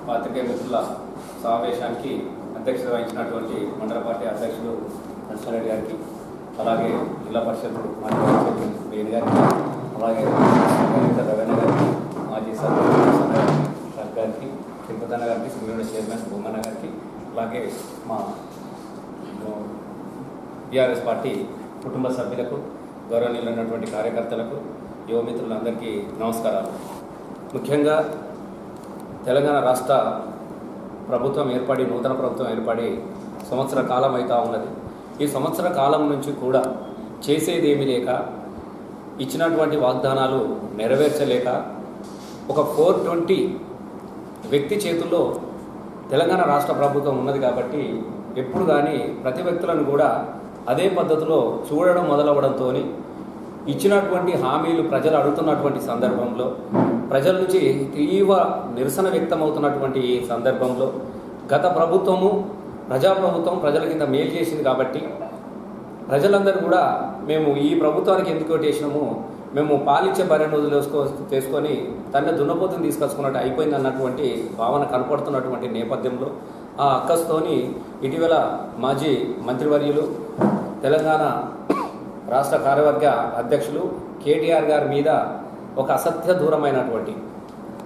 పాత్రికేయ మిత్రుల సమావేశానికి అధ్యక్షత వహించినటువంటి మండల పార్టీ అధ్యక్షులు నరసింహారెడ్డి గారికి, అలాగే జిల్లా పరిషత్ మాజీ చైర్మన్ వేణు గారికి, అలాగే రవీణ గారికి, మాజీ సర్పంచ్ గారికి, తిరుపతన్న గారికి, సింగరేణి చైర్మన్ బొమ్మన్న గారికి, అలాగే మా టీఆర్ఎస్ పార్టీ కుటుంబ సభ్యులకు, గౌరవనీయులైనటువంటి కార్యకర్తలకు, యువమిత్రులందరికీ నమస్కారాలు. ముఖ్యంగా తెలంగాణ రాష్ట్ర ప్రభుత్వం ఏర్పడి, నూతన ప్రభుత్వం ఏర్పడి సంవత్సర కాలం అవుతా ఉన్నది. ఈ సంవత్సర కాలం నుంచి కూడా చేసేదేమీ లేక, ఇచ్చినటువంటి వాగ్దానాలు నెరవేర్చలేక, ఒక 420 వ్యక్తి చేతుల్లో తెలంగాణ రాష్ట్ర ప్రభుత్వం ఉన్నది. కాబట్టి ఎప్పుడు కానీ ప్రతి వ్యక్తులను కూడా అదే పద్ధతిలో చూడడం మొదలవడంతో ఇచ్చినటువంటి హామీలు ప్రజలు అడుగుతున్నటువంటి సందర్భంలో, ప్రజల నుంచి తీవ్ర నిరసన వ్యక్తమవుతున్నటువంటి ఈ సందర్భంలో గత ప్రభుత్వము ప్రజాప్రభుత్వం ప్రజల కింద మేలు చేసింది. కాబట్టి ప్రజలందరూ కూడా మేము ఈ ప్రభుత్వానికి ఎందుకు ఓటేసినాము, మేము పాలిచ్చే బర్రెను తీసుకొని తన దున్నపోతుని తీసుకొచ్చుకున్నట్టు అయిపోయింది అన్నటువంటి భావన కనపడుతున్నటువంటి నేపథ్యంలో ఆ అక్కస్తోని ఇటీవల మాజీ మంత్రివర్యులు, తెలంగాణ రాష్ట్ర కార్యవర్గ అధ్యక్షులు కేటీఆర్ గారి మీద ఒక అసత్య దూరమైనటువంటి,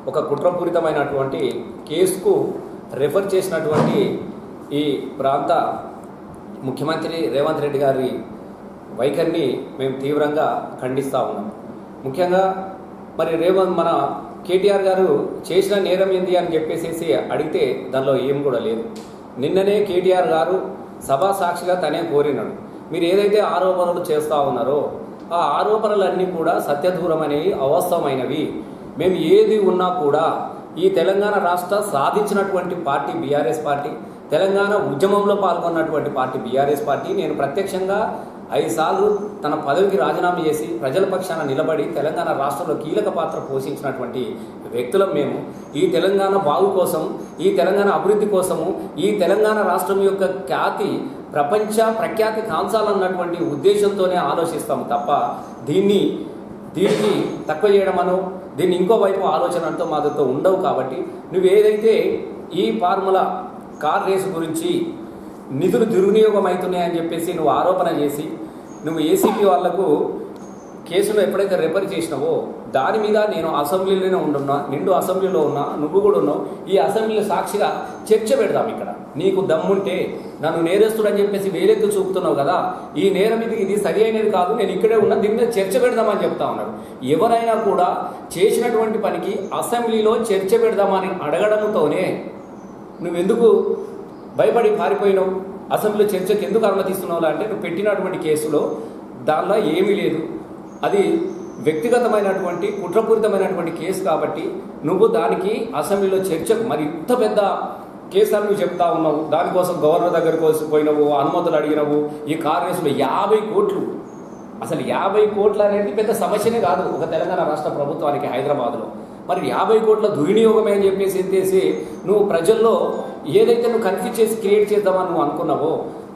ఒక కుట్రపూరితమైనటువంటి కేసుకు రెఫర్ చేసినటువంటి ఈ ప్రాంత ముఖ్యమంత్రి రేవంత్ రెడ్డి గారి వైఖరిని మేము తీవ్రంగా ఖండిస్తూ ఉన్నాం. ముఖ్యంగా మరి మన కేటీఆర్ గారు చేసిన నేరం ఏంది అని చెప్పేసి అడిగితే దానిలో ఏం కూడా లేదు. నిన్ననే కేటీఆర్ గారు సభా సాక్షిగా తనే కోరినాడు, మీరు ఏదైతే ఆరోపణలు చేస్తూ ఉన్నారో ఆ ఆరోపణలన్నీ కూడా సత్యదూరమైనవి, అవాస్తవమైనవి. మేము ఏది ఉన్నా కూడా ఈ తెలంగాణ రాష్ట్ర సాధించినటువంటి పార్టీ బీఆర్ఎస్ పార్టీ, తెలంగాణ ఉద్యమంలో పాల్గొన్నటువంటి పార్టీ బీఆర్ఎస్ పార్టీ. నేను ప్రత్యక్షంగా 5 సార్లు తన పదవికి రాజీనామా చేసి ప్రజల పక్షాన నిలబడి తెలంగాణ రాష్ట్రంలో కీలక పాత్ర పోషించినటువంటి వ్యక్తులం మేము. ఈ తెలంగాణ బాగు కోసం, ఈ తెలంగాణ అభివృద్ధి కోసము, ఈ తెలంగాణ రాష్ట్రం యొక్క ఖ్యాతి ప్రపంచ ప్రఖ్యాతి కాంచాలన్నటువంటి ఉద్దేశంతోనే ఆలోచిస్తాము తప్ప దీనికి తక్కువ చేయడమనో, దీన్ని ఇంకోవైపు ఆలోచనతో మాతో ఉండవు. కాబట్టి నువ్వు ఏదైతే ఈ ఫార్ములా కార్ రేసు గురించి నిధులు దుర్వినియోగం అవుతున్నాయని చెప్పేసి నువ్వు ఆరోపణ చేసి నువ్వు ఏసీపీ వాళ్లకు కేసులో ఎప్పుడైతే రెఫర్ చేసినావో దాని మీద నేను అసెంబ్లీలోనే ఉంటున్నా, నిండు అసెంబ్లీలో ఉన్నా, నువ్వు కూడా ఉన్నావు. ఈ అసెంబ్లీలో సాక్షిగా చర్చ పెడదాం. ఇక్కడ నీకు దమ్ముంటే నన్ను నేరస్తుడని చెప్పేసి వేలెత్తు చూపుతున్నావు కదా, ఈ నేరం ఇది సరి అయినది కాదు, నేను ఇక్కడే ఉన్నా, దీని మీద చర్చ పెడదామని చెప్తా ఉన్నాడు. ఎవరైనా కూడా చేసినటువంటి పనికి అసెంబ్లీలో చర్చ పెడదామని అడగడంతోనే నువ్వెందుకు భయపడి పారిపోయినావు? అసెంబ్లీలో చర్చకు ఎందుకు అనుమతిస్తున్నావు అంటే నువ్వు పెట్టినటువంటి కేసులో దానిలో ఏమీ లేదు, అది వ్యక్తిగతమైనటువంటి కుట్రపూరితమైనటువంటి కేసు. కాబట్టి నువ్వు దానికి అసెంబ్లీలో చర్చకు మరి ఇంత పెద్ద కేసు అని నువ్వు చెప్తా ఉన్నావు. దానికోసం గవర్నర్ దగ్గరికి పోయినావు, అనుమతులు అడిగినావు. ఈ కార్ రేసులో 50 కోట్లు, అసలు 50 కోట్లు అనేది పెద్ద సమస్యనే కాదు ఒక తెలంగాణ రాష్ట్ర ప్రభుత్వానికి హైదరాబాద్లో. మరి 50 కోట్ల దుర్వినియోగమే అని చెప్పేసి నువ్వు ప్రజల్లో ఏదైతే నువ్వు కన్ఫ్యూజ్ చేసి క్రియేట్ చేద్దామని నువ్వు అనుకున్నావో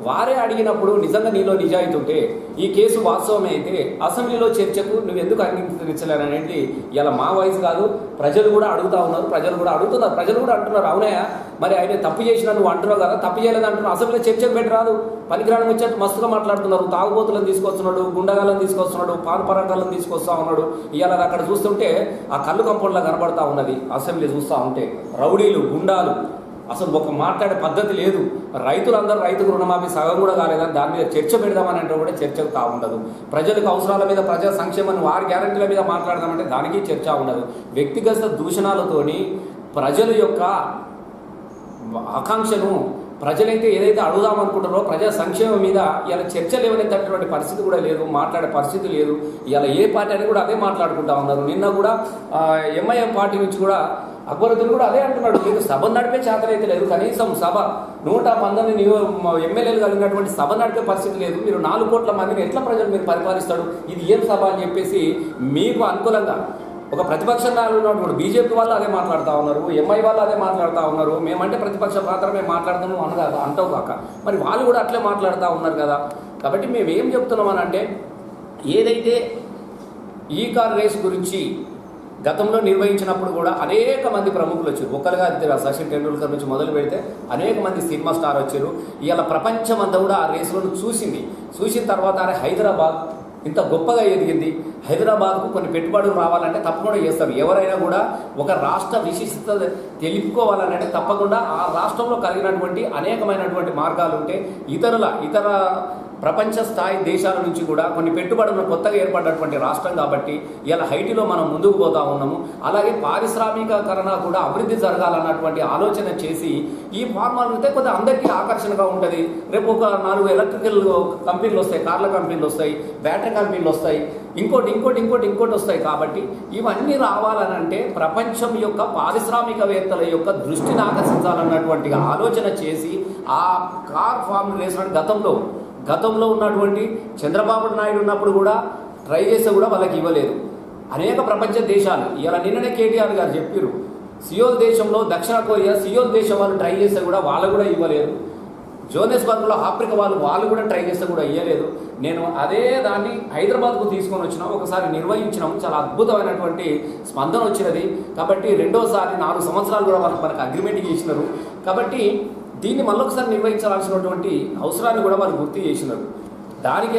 వారే అడిగినప్పుడు నిజంగా నీలో నిజాయితీ ఉంటే, ఈ కేసు వాస్తవమే అయితే అసెంబ్లీలో చర్చకు నువ్వు ఎందుకు అంగీకరించలేననేది ఇలా మా వాయిస్ కాదు, ప్రజలు కూడా అడుగుతూ ఉన్నారు, ప్రజలు కూడా అడుగుతున్నారు, ప్రజలు కూడా అంటున్నారు. అవునాయా, మరి ఆయన తప్పు చేసినా నువ్వు అంటున్నావు కదా, తప్పు చేయలేదు అంటున్నావు, అసెంబ్లీలో చర్చకు పెట్టరాదు. పనికిరాని వచ్చేట్టు మస్తుగా మాట్లాడుతున్నారు. తాగుబోతులను తీసుకొస్తున్నాడు, గుండగాలను తీసుకొస్తున్నాడు, పానపరాగాలను తీసుకొస్తా ఉన్నాడు. ఇవాళ అక్కడ చూస్తుంటే ఆ కళ్ళు కంపౌండ్లా కనబడతా ఉన్నది. అసెంబ్లీ చూస్తూ ఉంటే రౌడీలు, గుండాలు, అసలు ఒక మాట్లాడే పద్ధతి లేదు. రైతులందరూ రైతుకు రుణమాఫీ సగం కూడా కాలేదని దాని మీద చర్చ పెడదామని అంటే కూడా చర్చకు ఉండదు. ప్రజలకు అవసరాల మీద, ప్రజా సంక్షేమాన్ని, వారి గ్యారంటీల మీద మాట్లాడదామంటే దానికి చర్చ ఉండదు. వ్యక్తిగత దూషణాలతోని ప్రజల యొక్క ఆకాంక్షను, ప్రజలైతే ఏదైతే అడుగుదామనుకుంటారో ప్రజా సంక్షేమం మీద ఇలా చర్చ లేవనెత్తటువంటి పరిస్థితి కూడా లేదు, మాట్లాడే పరిస్థితి లేదు. ఇలా ఏ పార్టీ అని కూడా అదే మాట్లాడుకుంటా ఉన్నారు. నిన్న కూడా ఎంఐఎం పార్టీ నుంచి కూడా అక్బరుద్దీన్ కూడా అదే అంటున్నాడు, మీకు సభ నడిపే చేతనైతే లేదు, కనీసం సభ 119 ఎమ్మెల్యేలు కలిగినటువంటి సభ నడిపే పరిస్థితి లేదు, మీరు 4 కోట్ల మందిని ఎట్లా ప్రజలు మీరు పరిపాలిస్తాడు, ఇది ఏం సభ అని చెప్పేసి మీకు అనుకూలంగా ఒక ప్రతిపక్ష నాయకుడు ఉన్నప్పుడు బీజేపీ వాళ్ళు అదే మాట్లాడుతూ ఉన్నారు, ఎంఐ వాళ్ళు అదే మాట్లాడుతూ ఉన్నారు. మేమంటే ప్రతిపక్ష మాత్రమే మాట్లాడుతున్నాం అనగా అంటావు కాక మరి వాళ్ళు కూడా అట్లే మాట్లాడుతూ ఉన్నారు కదా. కాబట్టి మేము ఏం చెప్తున్నామని అంటే, ఏదైతే ఈ కార్ రేస్ గురించి గతంలో నిర్వహించినప్పుడు కూడా అనేక మంది ప్రముఖులు వచ్చారు. ఒక్కరుగా సచిన్ టెండూల్కర్ నుంచి మొదలు పెడితే అనేక మంది సినిమా స్టార్ వచ్చారు. ఇవాళ ప్రపంచం అంతా కూడా ఆ రేసులను చూసిన తర్వాత హైదరాబాద్ ఇంత గొప్పగా ఎదిగింది. హైదరాబాద్కు కొన్ని పెట్టుబడులు రావాలంటే తప్పకుండా చేస్తారు. ఎవరైనా కూడా ఒక రాష్ట్ర విశిష్టత తెలుపుకోవాలంటే తప్పకుండా ఆ రాష్ట్రంలో కలిగినటువంటి అనేకమైనటువంటి మార్గాలు ఉంటే ఇతర ప్రపంచ స్థాయి దేశాల నుంచి కూడా కొన్ని పెట్టుబడులను కొత్తగా ఏర్పడినటువంటి రాష్ట్రం కాబట్టి ఇలా హైటీలో మనం ముందుకు పోతా ఉన్నాము. అలాగే పారిశ్రామికీకరణ కూడా అభివృద్ధి జరగాలన్నటువంటి ఆలోచన చేసి ఈ ఫార్మాలు అయితే కొద్దిగా అందరికీ ఆకర్షణగా ఉంటుంది. రేపు ఒక 4 ఎలక్ట్రికల్ కంపెనీలు వస్తాయి, కార్ల కంపెనీలు వస్తాయి, బ్యాటరీ కంపెనీలు వస్తాయి, ఇంకోటి వస్తాయి. కాబట్టి ఇవన్నీ రావాలనంటే ప్రపంచం యొక్క పారిశ్రామికవేత్తల యొక్క దృష్టిని ఆకర్షించాలన్నటువంటి ఆలోచన చేసి ఆ కార్ ఫామ్ రేస్ గతంలో ఉన్నటువంటి చంద్రబాబు నాయుడు ఉన్నప్పుడు కూడా ట్రై చేస్తే కూడా వాళ్ళకి ఇవ్వలేదు. అనేక ప్రపంచ దేశాలు ఇలా నిన్ననే కేటీఆర్ గారు చెప్పారు, సియోల్ దేశంలో దక్షిణ కొరియా సియోల్ దేశం వాళ్ళు ట్రై చేస్తే కూడా వాళ్ళు కూడా ఇవ్వలేదు. జోనెస్బర్గ్లో ఆఫ్రికా వాళ్ళు కూడా ట్రై చేస్తే కూడా ఇవ్వలేదు. నేను అదే దాన్ని హైదరాబాద్కు తీసుకొని వచ్చినాం, ఒకసారి నిర్వహించినాం, చాలా అద్భుతమైనటువంటి స్పందన వచ్చినది. కాబట్టి రెండోసారి 4 సంవత్సరాలు కూడా మనకు అగ్రిమెంట్ చేసినారు. కాబట్టి దీన్ని మళ్ళొకసారి నిర్వహించాల్సినటువంటి అవసరాన్ని కూడా వాళ్ళు గుర్తు చేసినారు. దానికే